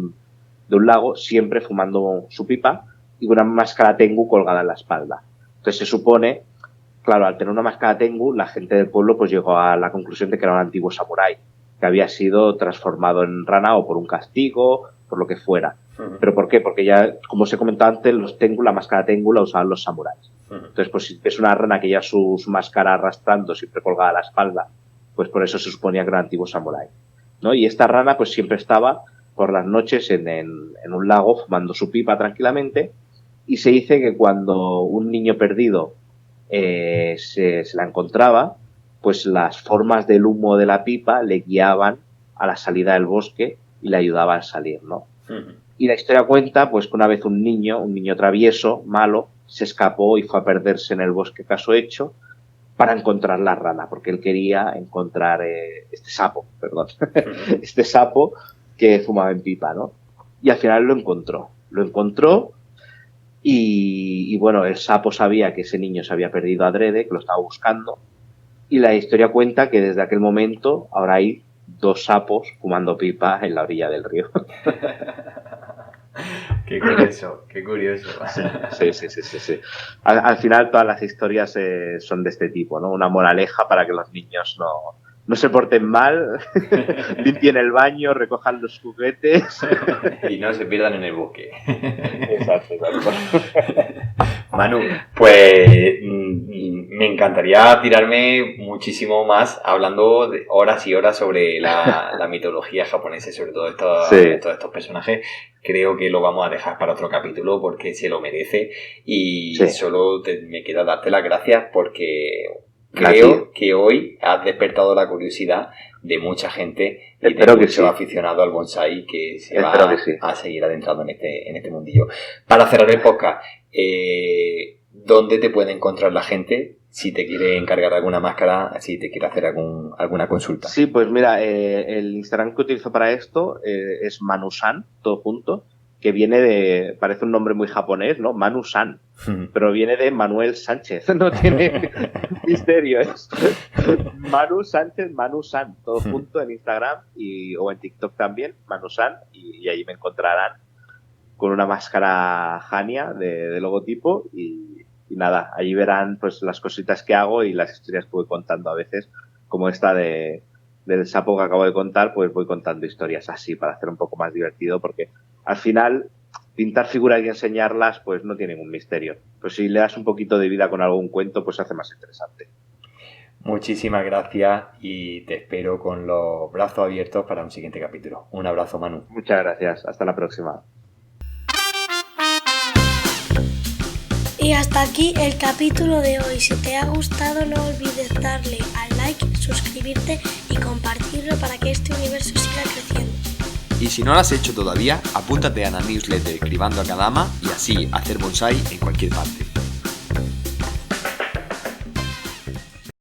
A: de un lago, siempre fumando su pipa y con una máscara tengu colgada en la espalda. Entonces se supone, claro, al tener una máscara tengu, la gente del pueblo pues llegó a la conclusión de que era un antiguo samurái, que había sido transformado en rana o por un castigo, por lo que fuera. ¿Pero por qué? Porque ya, como os he comentado antes, los tengu, la máscara tengu la usaban los samuráis. Entonces, pues si ves una rana que ya su máscara arrastrando, siempre colgada a la espalda, pues por eso se suponía que era un antiguo samurái, ¿no? Y esta rana pues siempre estaba por las noches en un lago fumando su pipa tranquilamente, y se dice que cuando un niño perdido se la encontraba, pues las formas del humo de la pipa le guiaban a la salida del bosque y le ayudaban a salir, ¿no? Y la historia cuenta pues que una vez un niño travieso, malo, se escapó y fue a perderse en el bosque caso hecho para encontrar la rana, porque él quería encontrar este sapo que fumaba en pipa, ¿no? Y al final lo encontró y bueno, el sapo sabía que ese niño se había perdido adrede, que lo estaba buscando, y la historia cuenta que desde aquel momento ahora hay 2 sapos fumando pipa en la orilla del río.
B: Qué curioso, qué curioso.
A: Sí. Al final todas las historias son de este tipo, ¿no? Una moraleja para que los niños no se porten mal, limpien el baño, recojan los juguetes.
B: Y no se pierdan en el bosque.
A: Exacto.
B: Manu, pues me encantaría tirarme muchísimo más hablando de horas y horas sobre la mitología japonesa, sobre todo todos estos personajes. Creo que lo vamos a dejar para otro capítulo porque se lo merece y solo me queda darte las gracias porque creo que hoy has despertado la curiosidad de mucha gente y de muchos aficionados al bonsai que se va a seguir adentrando en este mundillo. Para cerrar el podcast, ¿dónde te puede encontrar la gente si te quiere encargar alguna máscara, si te quiere hacer alguna consulta?
A: Sí, pues mira, el Instagram que utilizo para esto es Manu-san, todo junto, que viene parece un nombre muy japonés, ¿no? Manu-san, pero viene de Manuel Sánchez, no tiene misterio, es Manu Sánchez, Manu-san, todo junto en Instagram o en TikTok también, Manu-san, y ahí me encontrarán. con una máscara Hania de logotipo y nada, allí verán pues las cositas que hago y las historias que voy contando a veces, como esta del sapo que acabo de contar, pues voy contando historias así para hacer un poco más divertido, porque al final pintar figuras y enseñarlas pues no tiene ningún misterio. Pues si le das un poquito de vida con algún cuento, pues se hace más interesante.
B: Muchísimas gracias y te espero con los brazos abiertos para un siguiente capítulo. Un abrazo, Manu.
A: Muchas gracias. Hasta la próxima.
C: Y hasta aquí el capítulo de hoy. Si te ha gustado, no olvides darle al like, suscribirte y compartirlo para que este universo siga creciendo.
D: Y si no lo has hecho todavía, apúntate a la newsletter Cribando a Kadama y así hacer bonsai en cualquier parte.